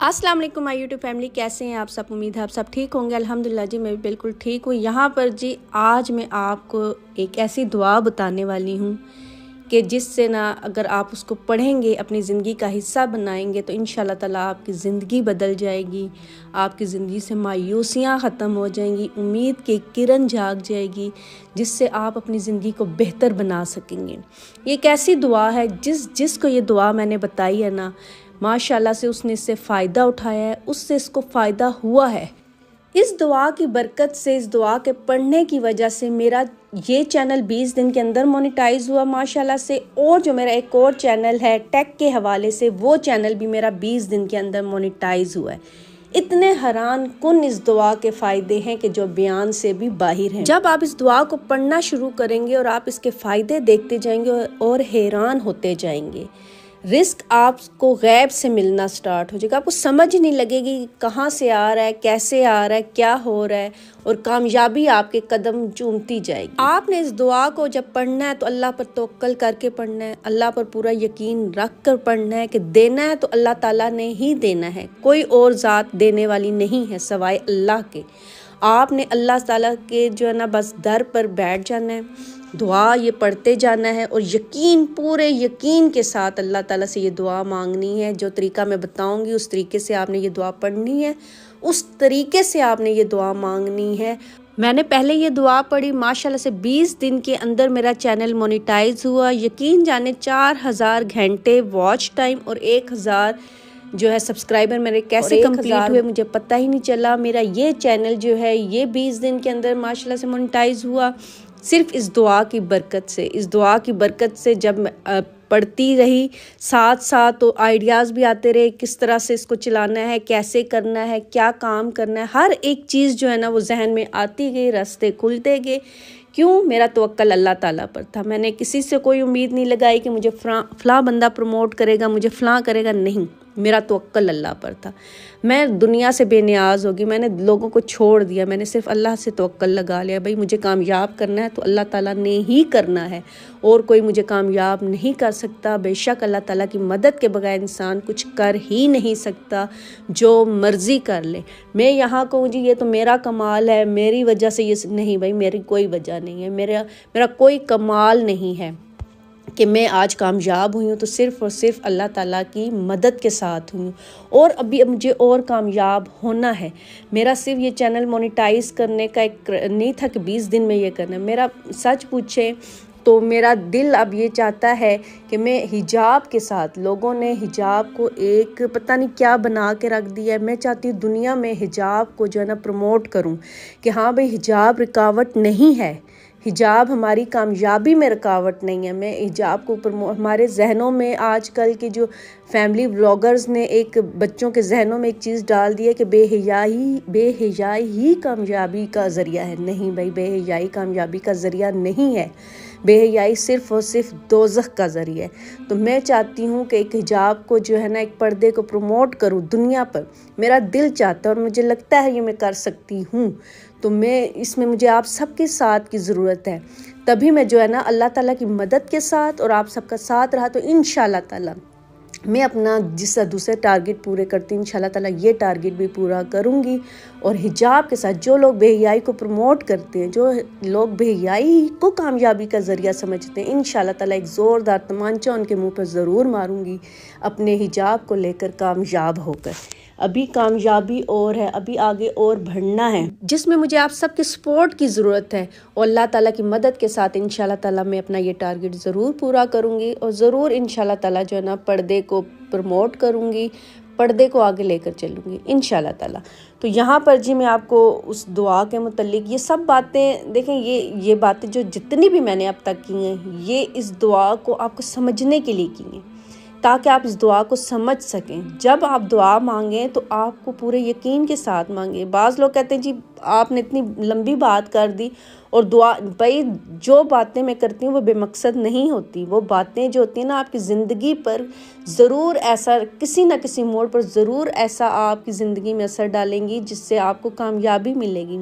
अस्सलाम वालेकुम my YouTube family, कैसे हैं आप सब। उम्मीद है आप सब ठीक होंगे। अल्हम्दुलिल्लाह जी, मैं भी बिल्कुल ठीक हूँ। यहाँ पर जी आज मैं आपको एक ऐसी दुआ बताने वाली हूँ कि जिससे ना अगर आप उसको पढ़ेंगे, अपनी ज़िंदगी का हिस्सा बनाएंगे तो इंशाल्लाह ताला आपकी ज़िंदगी बदल जाएगी। आपकी ज़िंदगी से मायूसियाँ ख़त्म हो जाएंगी, उम्मीद की किरण जाग जाएगी, जिससे आप अपनी ज़िंदगी को बेहतर बना सकेंगे। ये एक ऐसी दुआ है जिसको ये दुआ मैंने बताई है ना, माशाल्लाह से उसने इससे फ़ायदा उठाया है, उससे इसको फ़ायदा हुआ है। इस दुआ की बरकत से, इस दुआ के पढ़ने की वजह से मेरा ये चैनल 20 दिन के अंदर मोनेटाइज हुआ माशाल्लाह से। और जो मेरा एक और चैनल है टेक के हवाले से, वो चैनल भी मेरा 20 दिन के अंदर मोनेटाइज हुआ है। इतने हैरान कुन इस दुआ के फ़ायदे हैं कि जो बयान से भी बाहिर हैं। जब आप इस दुआ को पढ़ना शुरू करेंगे और आप इसके फ़ायदे देखते जाएंगे और हैरान होते जाएंगे। रिस्क आपको गैब से मिलना स्टार्ट हो जाएगा, आपको समझ नहीं लगेगी कहाँ से आ रहा है, कैसे आ रहा है, क्या हो रहा है, और कामयाबी आपके कदम चूमती जाएगी। आपने इस दुआ को जब पढ़ना है तो अल्लाह पर तवक्कल करके पढ़ना है, अल्लाह पर पूरा यकीन रख कर पढ़ना है कि देना है तो अल्लाह ताला ने ही देना है, कोई और ज़ात देने वाली नहीं है सवाए अल्लाह के। आपने अल्लाह ताला के जो है ना बस दर पर बैठ जाना है, दुआ ये पढ़ते जाना है और यकीन, पूरे यकीन के साथ अल्लाह ताला से ये दुआ मांगनी है। जो तरीका मैं बताऊंगी उस तरीके से आपने ये दुआ पढ़नी है, उस तरीके से आपने ये दुआ मांगनी है। मैंने पहले ये दुआ पढ़ी, माशाल्लाह से 20 दिन के अंदर मेरा चैनल मोनेटाइज हुआ। यकीन जाने 4000 घंटे वॉच टाइम और 1000 जो है सब्सक्राइबर मेरे कैसे कंप्लीट हुए मुझे पता ही नहीं चला। मेरा ये चैनल जो है ये 20 दिन के अंदर माशाल्लाह से मोनेटाइज हुआ, सिर्फ इस दुआ की बरकत से। इस दुआ की बरकत से जब मैं पढ़ती रही, साथ साथ तो आइडियाज़ भी आते रहे किस तरह से इसको चलाना है, कैसे करना है, क्या काम करना है, हर एक चीज़ जो है ना वो जहन में आती गई, रास्ते खुलते गए। क्यों? मेरा तवक्कल अल्लाह ताला पर था। मैंने किसी से कोई उम्मीद नहीं लगाई कि मुझे फ़लाँ बंदा प्रमोट करेगा, मुझे फ़लाँ करेगा, नहीं, मेरा तवक्कल अल्लाह पर था। मैं दुनिया से बेनियाज होगी, मैंने लोगों को छोड़ दिया, मैंने सिर्फ अल्लाह से तवक्कल लगा लिया। भाई मुझे कामयाब करना है तो अल्लाह ताला ने ही करना है, और कोई मुझे कामयाब नहीं कर सकता। बेशक अल्लाह ताला की मदद के बगैर इंसान कुछ कर ही नहीं सकता, जो मर्ज़ी कर ले। मैं यहाँ कहूँ जी ये तो मेरा कमाल है, मेरी वजह से ये नहीं, भाई मेरी कोई वजह नहीं है, मेरा कोई कमाल नहीं है कि मैं आज कामयाब हुई हूँ, तो सिर्फ़ और सिर्फ अल्लाह ताला की मदद के साथ हुई हूँ। और अभी मुझे और कामयाब होना है। मेरा सिर्फ ये चैनल मोनेटाइज करने का एक नहीं था कि 20 दिन में ये करना है। मेरा सच पूछे तो मेरा दिल अब ये चाहता है कि मैं हिजाब के साथ, लोगों ने हिजाब को एक पता नहीं क्या बना के रख दिया है, मैं चाहती हूँ दुनिया में हिजाब को जो है ना प्रमोट करूँ कि हाँ भाई हिजाब रुकावट नहीं है, हिजाब हमारी कामयाबी में रुकावट नहीं है। मैं हिजाब को हमारे जहनों में आजकल के जो फैमिली व्लॉगर्स ने एक बच्चों के जहनों में एक चीज़ डाल दी है कि बेहिजाई ही कामयाबी का ज़रिया है। नहीं भाई, बेहिजाई कामयाबी का ज़रिया नहीं है, बेहयाई सिर्फ़ और सिर्फ दोज़ख का ज़रिया है। तो मैं चाहती हूँ कि एक हिजाब को जो है ना, एक पर्दे को प्रमोट करूँ दुनिया पर। मेरा दिल चाहता है और मुझे लगता है ये मैं कर सकती हूँ। तो मैं इसमें मुझे आप सबके साथ की ज़रूरत है, तभी मैं जो है ना अल्लाह ताला की मदद के साथ और आप सबका साथ रहा तो इंशाल्लाह ताला मैं अपना जिस दूसरे टारगेट पूरे करती हूँ, इंशाल्लाह ताला ये टारगेट भी पूरा करूँगी। और हिजाब के साथ जो लोग बेहयाई को प्रमोट करते हैं, जो लोग बेहयाई को कामयाबी का ज़रिया समझते हैं, इंशाल्लाह ताला एक ज़ोरदार तमांचा उनके मुंह पर ज़रूर मारूंगी अपने हिजाब को लेकर कामयाब होकर। अभी कामयाबी और है, अभी आगे और बढ़ना है, जिसमें मुझे आप सबके सपोर्ट की ज़रूरत है। और अल्लाह ताला की मदद के साथ इंशाल्लाह ताला मैं अपना ये टारगेट ज़रूर पूरा करूँगी और ज़रूर इंशाल्लाह ताला जो है ना पर्दे को प्रमोट करूँगी, पर्दे को आगे लेकर चलूँगी इंशाल्लाह ताला। तो यहाँ पर जी मैं आपको उस दुआ के मुतल्लिक ये सब बातें देखें, ये बातें जो जितनी भी मैंने अब तक की हैं, ये इस दुआ को आपको समझने के लिए की हैं, ताकि आप इस दुआ को समझ सकें। जब आप दुआ मांगें तो आपको पूरे यकीन के साथ मांगें। बाज़ लोग कहते हैं जी आपने इतनी लंबी बात कर दी और दुआ भाई, जो बातें मैं करती हूँ वो बेमकसद नहीं होती। वो बातें जो होती हैं ना, आपकी ज़िंदगी पर ज़रूर ऐसा किसी ना किसी मोड़ पर ज़रूर ऐसा आपकी ज़िंदगी में असर डालेंगी जिससे आपको कामयाबी मिलेगी।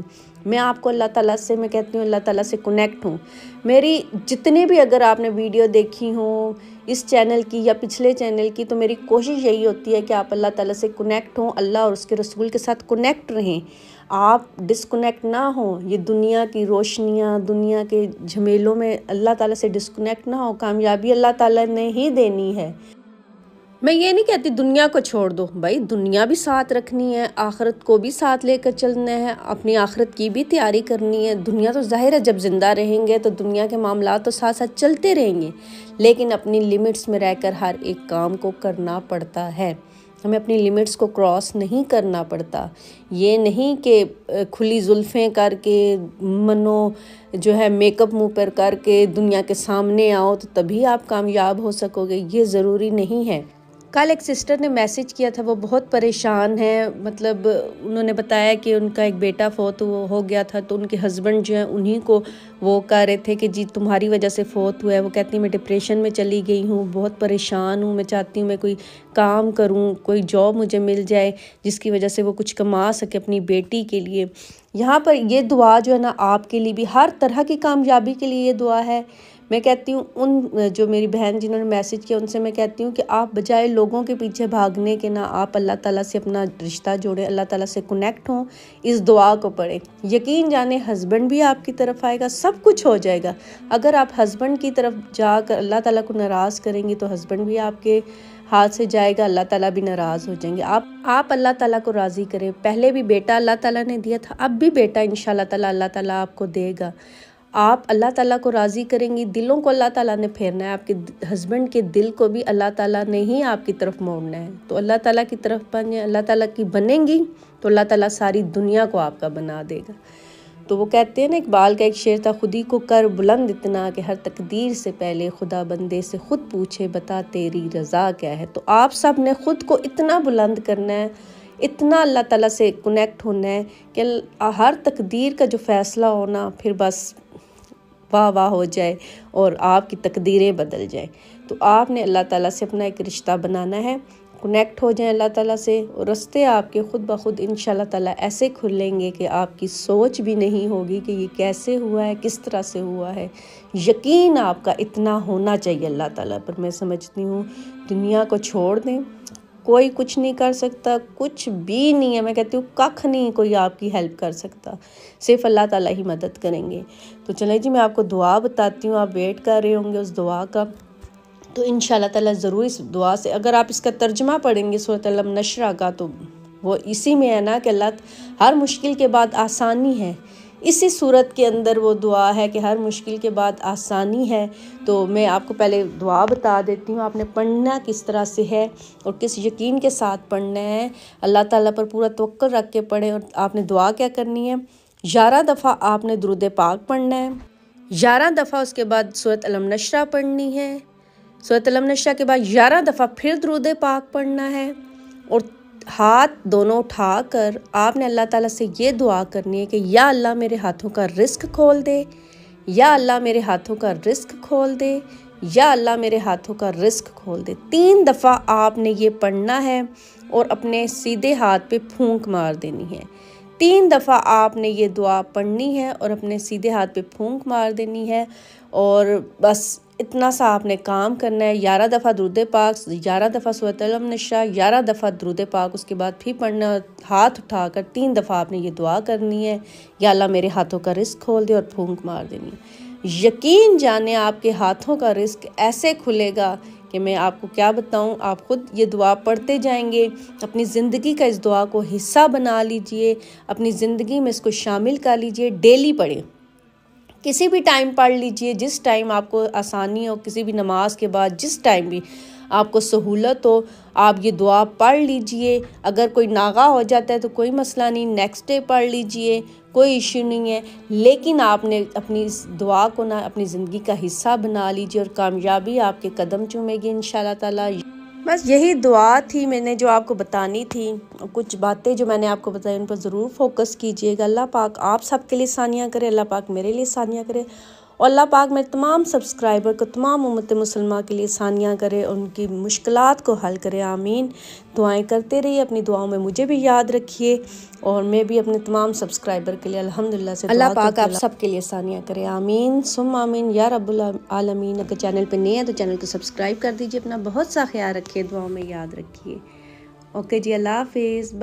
मैं आपको अल्लाह ताला से, मैं कहती हूँ अल्लाह ताला से कनेक्ट हूँ। मेरी जितने भी अगर आपने वीडियो देखी हो इस चैनल की या पिछले चैनल की, तो मेरी कोशिश यही होती है कि आप अल्लाह ताला से कनेक्ट हों, अल्लाह और उसके रसूल के साथ कनेक्ट रहें, आप डिस्कनेक्ट ना हो। ये दुनिया की रोशनियाँ, दुनिया के झमेलों में अल्लाह ताला से डिस्कनेक्ट ना हो। कामयाबी अल्लाह ताला ने ही देनी है। मैं ये नहीं कहती दुनिया को छोड़ दो, भाई दुनिया भी साथ रखनी है, आखिरत को भी साथ लेकर चलना है, अपनी आखिरत की भी तैयारी करनी है। दुनिया तो जाहिर है जब ज़िंदा रहेंगे तो दुनिया के मामला तो साथ साथ चलते रहेंगे, लेकिन अपनी लिमिट्स में रहकर हर एक काम को करना पड़ता है। हमें अपनी लिमिट्स को क्रॉस नहीं करना पड़ता। ये नहीं कि खुली जुल्फ़ें करके, मनो जो है मेकअप मुँह पर करके दुनिया के सामने आओ तो तभी आप कामयाब हो सकोगे, ये ज़रूरी नहीं है। कल एक सिस्टर ने मैसेज किया था, वो बहुत परेशान है। मतलब उन्होंने बताया कि उनका एक बेटा फोत हो गया था, तो उनके हस्बैंड जो हैं उन्हीं को वो कह रहे थे कि जी तुम्हारी वजह से फोत हुआ है। वो कहती है मैं डिप्रेशन में चली गई हूँ, बहुत परेशान हूँ, मैं चाहती हूँ मैं कोई काम करूँ, कोई जॉब मुझे मिल जाए जिसकी वजह से वो कुछ कमा सके अपनी बेटी के लिए। यहाँ पर ये दुआ जो है ना आपके लिए भी, हर तरह की कामयाबी के लिए ये दुआ है। मैं कहती हूँ उन जो मेरी बहन जिन्होंने मैसेज किया उनसे मैं कहती हूँ कि आप बजाय लोगों के पीछे भागने के ना, आप अल्लाह ताला से अपना रिश्ता जोड़ें, अल्लाह ताला से कनेक्ट हों, इस दुआ को पढ़ें। यकीन जाने हस्बैंड भी आपकी तरफ आएगा, सब कुछ हो जाएगा। अगर आप हस्बैंड की तरफ जाकर अल्लाह ताला को नाराज़ करेंगी तो हस्बैंड भी आपके हाथ से जाएगा, अल्लाह ताला भी नाराज़ हो जाएंगे। आप अल्लाह ताला को राज़ी करें। पहले भी बेटा अल्लाह ताला ने दिया था, अब भी बेटा इंशाल्लाह ताला अल्लाह ताला आपको देगा। आप अल्लाह ताला को राज़ी करेंगी, दिलों को अल्लाह ताला ने फेरना है, आपके हस्बैंड के दिल को भी अल्लाह ताला ने ही आपकी तरफ मोड़ना है। तो अल्लाह ताला की तरफ बने, अल्लाह ताला की बनेंगी तो अल्लाह ताला सारी दुनिया को आपका बना देगा। तो वो कहते हैं ना, इकबाल का एक शेर था, खुद ही को कर बुलंद इतना कि हर तकदीर से पहले खुदा बंदे से खुद पूछे बता तेरी रज़ा क्या है। तो आप सब ने खुद को इतना बुलंद करना है, इतना अल्लाह ताला से कनेक्ट होना है कि हर तकदीर का जो फ़ैसला होना फिर बस वाह वाह हो जाए और आपकी तकदीरें बदल जाए। तो आपने अल्लाह ताला से अपना एक रिश्ता बनाना है, कनेक्ट हो जाए अल्लाह ताला से, और रास्ते आपके खुद ब खुद इंशाल्लाह ताला ऐसे खुलेंगे कि आपकी सोच भी नहीं होगी कि ये कैसे हुआ है, किस तरह से हुआ है। यकीन आपका इतना होना चाहिए अल्लाह ताला पर। मैं समझती हूँ दुनिया को छोड़ दें, कोई कुछ नहीं कर सकता, कुछ भी नहीं है। मैं कहती हूँ कख नहीं कोई आपकी हेल्प कर सकता, सिर्फ अल्लाह ताला ही मदद करेंगे। तो चलें जी, मैं आपको दुआ बताती हूँ, आप वेट कर रहे होंगे उस दुआ का। तो इंशाल्लाह ताला ज़रूर इस दुआ से, अगर आप इसका तर्जुमा पढ़ेंगे सूरत अलम नशरा का, तो वो इसी में है ना कि अल्लाह हर मुश्किल के बाद आसानी है। इसी सूरत के अंदर वो दुआ है कि हर मुश्किल के बाद आसानी है। तो मैं आपको पहले दुआ बता देती हूँ, आपने पढ़ना किस तरह से है और किस यकीन के साथ पढ़ना है। अल्लाह ताला पर पूरा तवक्कुल रख के पढ़ें। और आपने दुआ क्या करनी है, 11 दफ़ा आपने दुरूद पाक पढ़ना है, 11 दफ़ा उसके बाद सूरत अलम नशरा पढ़नी है, सूरत अलम नशरा के बाद 11 दफ़ा फिर दुरूद पाक पढ़ना है। और हाथ दोनों उठाकर आपने अल्लाह ताला से ये दुआ करनी है कि या अल्लाह मेरे हाथों का रिस्क खोल दे, या अल्लाह मेरे हाथों का रिस्क खोल दे, या अल्लाह मेरे हाथों का रिस्क खोल दे। 3 दफ़ा आपने ये पढ़ना है और अपने सीधे हाथ पे फूंक मार देनी है। 3 दफ़ा आपने ये दुआ पढ़नी है और अपने सीधे हाथ पे फूंक मार देनी है। और बस इतना सा आपने काम करना है। 11 दफ़ा दुरूद पाक, 11 दफ़ा सूरत अलम नशरा, 11 दफ़ा दुरूद पाक, उसके बाद फिर पढ़ना, हाथ उठाकर 3 दफ़ा आपने ये दुआ करनी है, या अल्लाह मेरे हाथों का रिस्क खोल दे, और फूंक मार देनी है। यकीन जाने आपके हाथों का रिस्क ऐसे खुलेगा कि मैं आपको क्या बताऊं। आप खुद ये दुआ पढ़ते जाएंगे, अपनी ज़िंदगी का इस दुआ को हिस्सा बना लीजिए, अपनी ज़िंदगी में इसको शामिल कर लीजिए। डेली पढ़ें, किसी भी टाइम पढ़ लीजिए, जिस टाइम आपको आसानी हो, किसी भी नमाज के बाद जिस टाइम भी आपको सहूलत हो आप ये दुआ पढ़ लीजिए। अगर कोई नागा हो जाता है तो कोई मसला नहीं, नेक्स्ट डे पढ़ लीजिए, कोई इश्यू नहीं है। लेकिन आपने अपनी इस दुआ को ना अपनी ज़िंदगी का हिस्सा बना लीजिए और कामयाबी आपके कदम चूमेगी इंशाल्लाह ताला। बस यही दुआ थी मैंने जो आपको बतानी थी। कुछ बातें जो मैंने आपको बताई उन पर ज़रूर फोकस कीजिएगा। अल्लाह पाक आप सबके लिए सानिया करे, अल्लाह पाक मेरे लिए सानिया करे, और अल्लाह पाक मेरे तमाम सब्सक्राइबर को, तमाम उम्मत मुसलमान के लिए सानिया करे, उनकी मुश्किलात को हल करे। आमीन। दुआएं करते रहिए, अपनी दुआओं में मुझे भी याद रखिए, और मैं भी अपने तमाम सब्सक्राइबर के लिए अल्हम्दुलिल्लाह से अल्लाह पाक आप सबके लिए सानिया करे। आमीन सुम आमीन या रब्बुल आलमीन। अगर चैनल पर नए हैं तो चैनल को सब्सक्राइब कर दीजिए। अपना बहुत सा ख्याल रखिए, दुआओं में याद रखिए। ओके जी, अल्लाह हाफिज़।